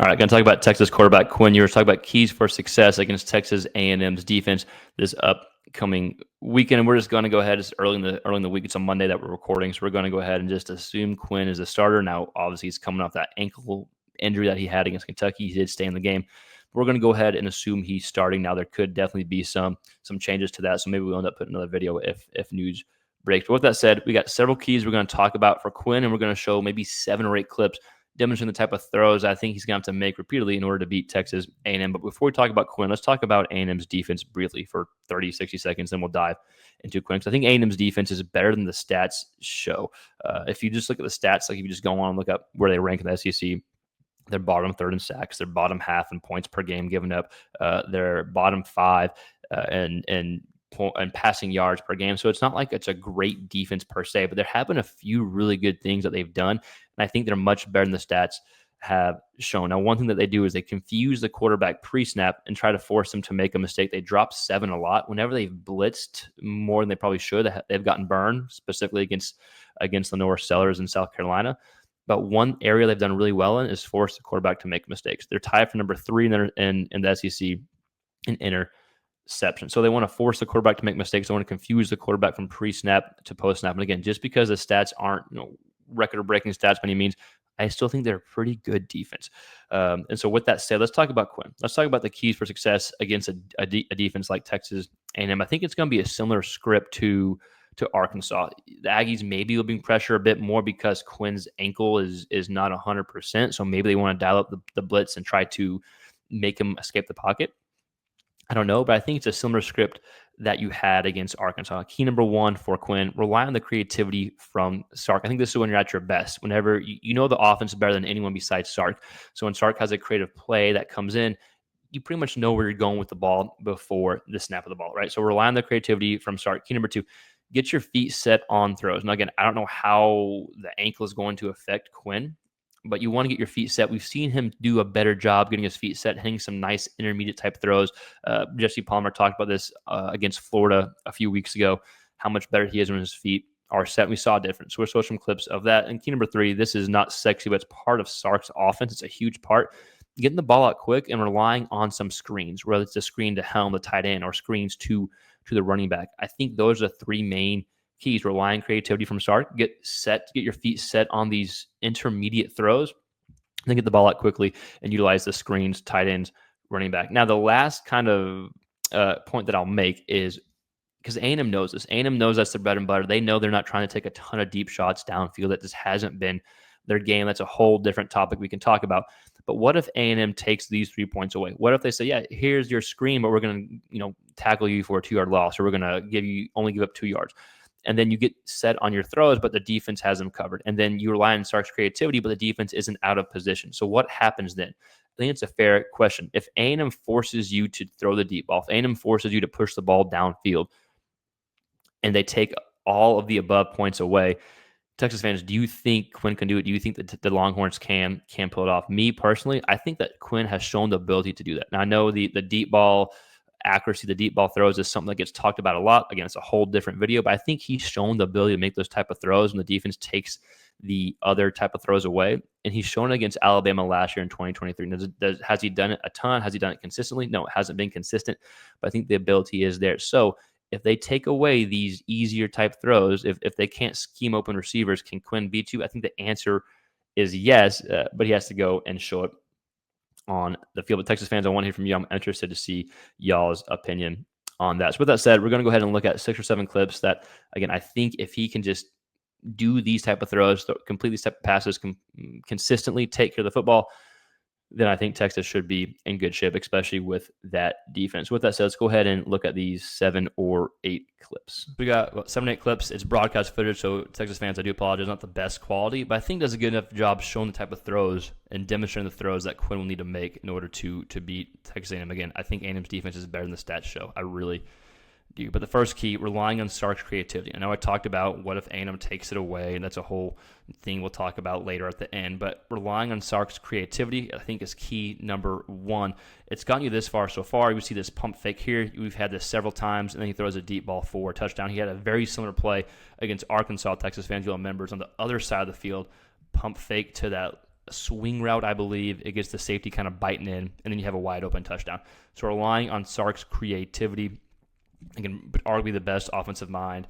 All right, going to talk about Texas quarterback Quinn Ewers. Talk about keys for success against Texas A&M's defense this upcoming weekend. And we're just going to go ahead. It's early in the week. It's a Monday that we're recording, so we're going to go ahead and just assume Quinn is a starter. Now, obviously, he's coming off that ankle injury that he had against Kentucky. He did stay in the game. We're going to go ahead and assume he's starting. Now, there could definitely be some changes to that, so maybe we'll end up putting another video if news breaks. But with that said, we got several keys we're going to talk about for Quinn, and we're going to show maybe 7 or 8 clips demonstrating the type of throws I think he's going to have to make repeatedly in order to beat Texas A&M. But before we talk about Quinn, let's talk about A&M's defense briefly for 30, 60 seconds, then we'll dive into Quinn. Because I think A&M's defense is better than the stats show. If you just look at the stats, like if you just go on and look up where they rank in the SEC, they're bottom 3rd in sacks. They're bottom half in points per game given up. They're bottom 5 and passing yards per game. So it's not like it's a great defense per se, but there have been a few really good things that they've done. And I think they're much better than the stats have shown. Now, one thing that they do is they confuse the quarterback pre-snap and try to force them to make a mistake. They drop 7 a lot. Whenever they've blitzed more than they probably should, they've gotten burned, specifically against Lenore Sellers in South Carolina. But one area they've done really well in is force the quarterback to make mistakes. They're tied for number 3 in the SEC in interception. So they want to force the quarterback to make mistakes. They want to confuse the quarterback from pre-snap to post-snap. And again, just because the stats aren't record-breaking stats by any means, I still think they're a pretty good defense. And so with that said, let's talk about Quinn. Let's talk about the keys for success against a defense like Texas A&M. I think it's going to be a similar script to Arkansas. The Aggies maybe will bring pressure a bit more because Quinn's ankle is not 100%. So maybe they want to dial up the blitz and try to make him escape the pocket. I don't know, but I think it's a similar script that you had against Arkansas. Key number 1 for Quinn, rely on the creativity from Sark. I think this is when you're at your best, whenever you know the offense better than anyone besides Sark. So when Sark has a creative play that comes in, you pretty much know where you're going with the ball before the snap of the ball, right? So rely on the creativity from Sark. Key number 2, get your feet set on throws. Now, again, I don't know how the ankle is going to affect Quinn, but you want to get your feet set. We've seen him do a better job getting his feet set, hitting some nice intermediate type throws. Jesse Palmer talked about this against Florida a few weeks ago, how much better he is when his feet are set. We saw a difference. So we'll show some clips of that. And key number 3, this is not sexy, but it's part of Sark's offense. It's a huge part. Getting the ball out quick and relying on some screens, whether it's a screen to Helm, the tight end, or screens to the running back. I think those are the 3 main keys. Rely on creativity from Sark, get your feet set on these intermediate throws, then get the ball out quickly and utilize the screens, tight ends, running back. Now, the last kind of point that I'll make is because A&M knows this. A&M knows that's their bread and butter. They know they're not trying to take a ton of deep shots downfield. That just hasn't been their game. That's a whole different topic we can talk about. But what if A&M takes these 3 points away? What if they say, yeah, here's your screen, but we're going to tackle you for a 2-yard loss, or we're going to only give up 2 yards. And then you get set on your throws, but the defense has them covered. And then you rely on Sark's creativity, but the defense isn't out of position. So what happens then? I think it's a fair question. If A&M forces you to throw the deep ball, if A&M forces you to push the ball downfield, and they take all of the above points away, Texas fans, do you think Quinn can do it? Do you think that the Longhorns can pull it off? Me personally, I think that Quinn has shown the ability to do that. Now, I know the deep ball accuracy, the deep ball throws is something that gets talked about a lot. Again, it's a whole different video, but I think he's shown the ability to make those type of throws when the defense takes the other type of throws away. And he's shown it against Alabama last year in 2023. Has he done it a ton? Has he done it consistently? No, it hasn't been consistent, but I think the ability is there. So if they take away these easier type throws, if they can't scheme open receivers, can Quinn beat you? I think the answer is yes, but he has to go and show it on the field. But Texas fans, I want to hear from you. I'm interested to see y'all's opinion on that. So with that said, we're going to go ahead and look at 6 or 7 clips that, again, I think if he can just do these type of throws, complete these type of passes, consistently take care of the football, then I think Texas should be in good shape, especially with that defense. With that said, let's go ahead and look at these 7 or 8 clips. We got 7 or 8 clips. It's broadcast footage, so Texas fans, I do apologize, not the best quality, but I think does a good enough job showing the type of throws and demonstrating the throws that Quinn will need to make in order to beat Texas A&M. Again, I think A&M's defense is better than the stats show. I really do. But the first key, relying on Sark's creativity. I know I talked about what if A&M takes it away, and that's a whole thing we'll talk about later at the end. But relying on Sark's creativity, I think, is key number 1. It's gotten you this far so far. We see this pump fake here. We've had this several times, and then he throws a deep ball for a touchdown. He had a very similar play against Arkansas. Texas fans, you'll remember, on the other side of the field, pump fake to that swing route, I believe. It gets the safety kind of biting in, and then you have a wide open touchdown. So relying on Sark's creativity, again, arguably the best offensive mind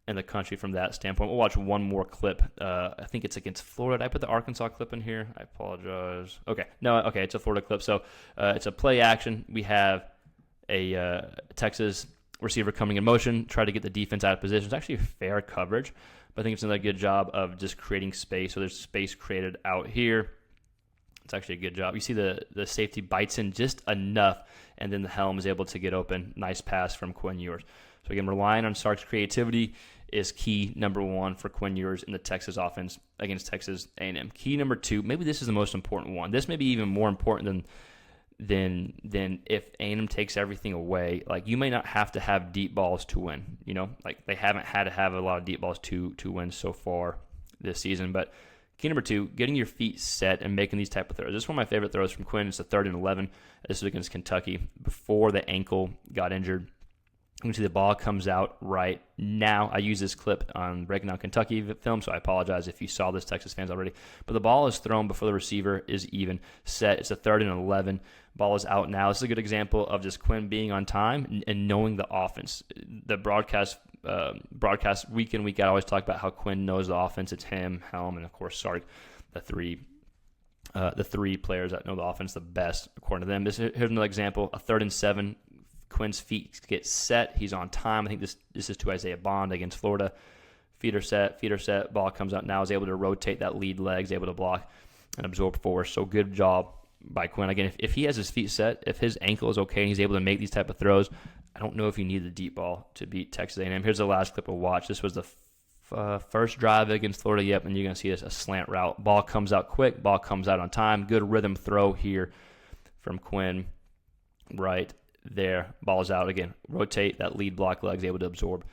in the country from that standpoint. We'll watch one more clip. I think it's against Florida. Did I put the Arkansas clip in here? I apologize. Okay. It's a Florida clip. So it's a play action. We have a Texas receiver coming in motion, try to get the defense out of position. It's actually fair coverage, but I think it's another good job of just creating space. So there's space created out here. It's actually a good job. You see the safety bites in just enough, and then the helm is able to get open. Nice pass from Quinn Ewers. So again, relying on Sark's creativity is key number one for Quinn Ewers in the Texas offense against Texas A&M. Key number two, maybe this is the most important one. This may be even more important than if A&M takes everything away. Like, you may not have to have deep balls to win. Like, they haven't had to have a lot of deep balls to win so far this season. But key number two, getting your feet set and making these type of throws. This is one of my favorite throws from Quinn. It's a 3rd and 11. This is against Kentucky before the ankle got injured. You can see the ball comes out right now. I use this clip on Breaking Down Kentucky film, so I apologize if you saw this, Texas fans, already. But the ball is thrown before the receiver is even set. It's a 3rd and 11. Ball is out now. This is a good example of just Quinn being on time and knowing the offense. The broadcast week in, week out, I always talk about how Quinn knows the offense. It's him, Helm, and of course Sark, the three players that know the offense the best, according to them. Here's another example, a 3rd and 7. Quinn's feet get set. He's on time. I think this is to Isaiah Bond against Florida. Feet are set. Ball comes out now. Is able to rotate that lead leg. Is able to block and absorb force. So good job by Quinn. Again, if he has his feet set, if his ankle is okay and he's able to make these type of throws, I don't know if you need the deep ball to beat Texas A&M. Here's the last clip we'll watch. This was the first drive against Florida. Yep, and you're going to see this, a slant route. Ball comes out quick. Ball comes out on time. Good rhythm throw here from Quinn right there. Ball's out again. Rotate that lead block leg, is able to absorb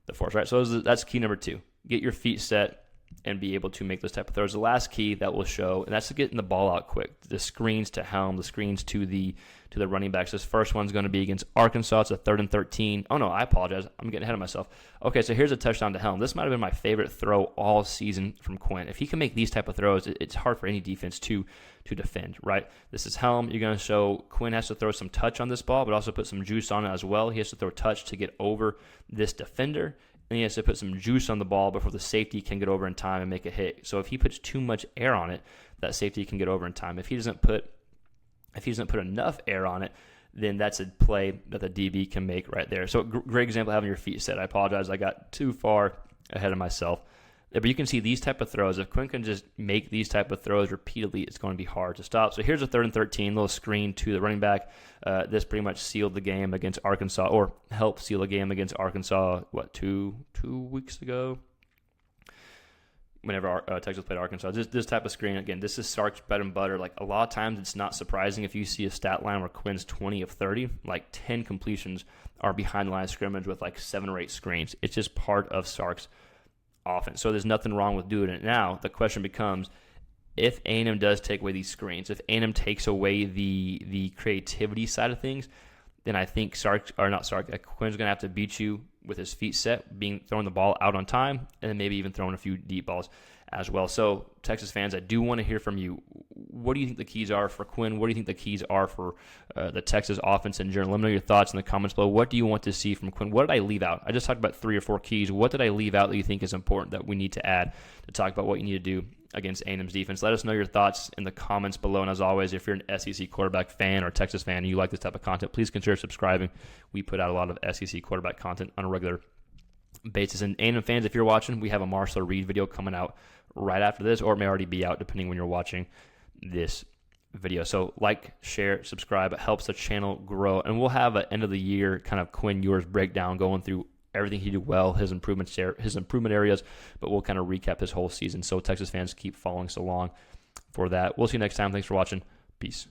the force. Right. So that's key number two. Get your feet set and be able to make those type of throws. The last key that will show, and that's to getting the ball out quick. The screens to Helm, the screens to the running backs. This first one's going to be against Arkansas. It's a 3rd and 13. Oh no, I apologize. I'm getting ahead of myself. Okay, so here's a touchdown to Helm. This might have been my favorite throw all season from Quinn. If he can make these type of throws, it's hard for any defense to defend, right? This is Helm. You're going to show Quinn has to throw some touch on this ball, but also put some juice on it as well. He has to throw touch to get over this defender, and he has to put some juice on the ball before the safety can get over in time and make a hit. So if he puts too much air on it, that safety can get over in time. If he doesn't put enough air on it, then that's a play that the DB can make right there. So great example of having your feet set. I apologize, I got too far ahead of myself. But you can see these type of throws. If Quinn can just make these type of throws repeatedly, it's going to be hard to stop. So here's a 3rd and 13, little screen to the running back. This pretty much sealed the game against Arkansas, or helped seal the game against Arkansas, two weeks ago? Whenever Texas played Arkansas. This type of screen, again, this is Sark's bread and butter. Like, a lot of times it's not surprising if you see a stat line where Quinn's 20 of 30, like 10 completions are behind the line of scrimmage with like 7 or 8 screens. It's just part of Sark's offense. So there's nothing wrong with doing it. Now, the question becomes, if A&M does take away these screens, if A&M takes away the creativity side of things, then I think Quinn's going to have to beat you with his feet set, throwing the ball out on time, and then maybe even throwing a few deep balls as well. So, Texas fans, I do want to hear from you. What do you think the keys are for Quinn? What do you think the keys are for the Texas offense in general? Let me know your thoughts in the comments below. What do you want to see from Quinn? What did I leave out? I just talked about 3 or 4 keys. What did I leave out that you think is important that we need to add to talk about what you need to do against A&M's defense? Let us know your thoughts in the comments below. And as always, if you're an SEC quarterback fan or Texas fan and you like this type of content, please consider subscribing. We put out a lot of SEC quarterback content on a regular basis. And A&M fans, if you're watching, we have a Marshall Reed video coming out right after this, or it may already be out depending when you're watching this video. So like, share, subscribe. It helps the channel grow. And we'll have an end of the year kind of Quinn Ewers breakdown, going through everything he did well, his improvement areas, but we'll kind of recap his whole season. So Texas fans, keep following us along for that. We'll see you next time. Thanks for watching. Peace.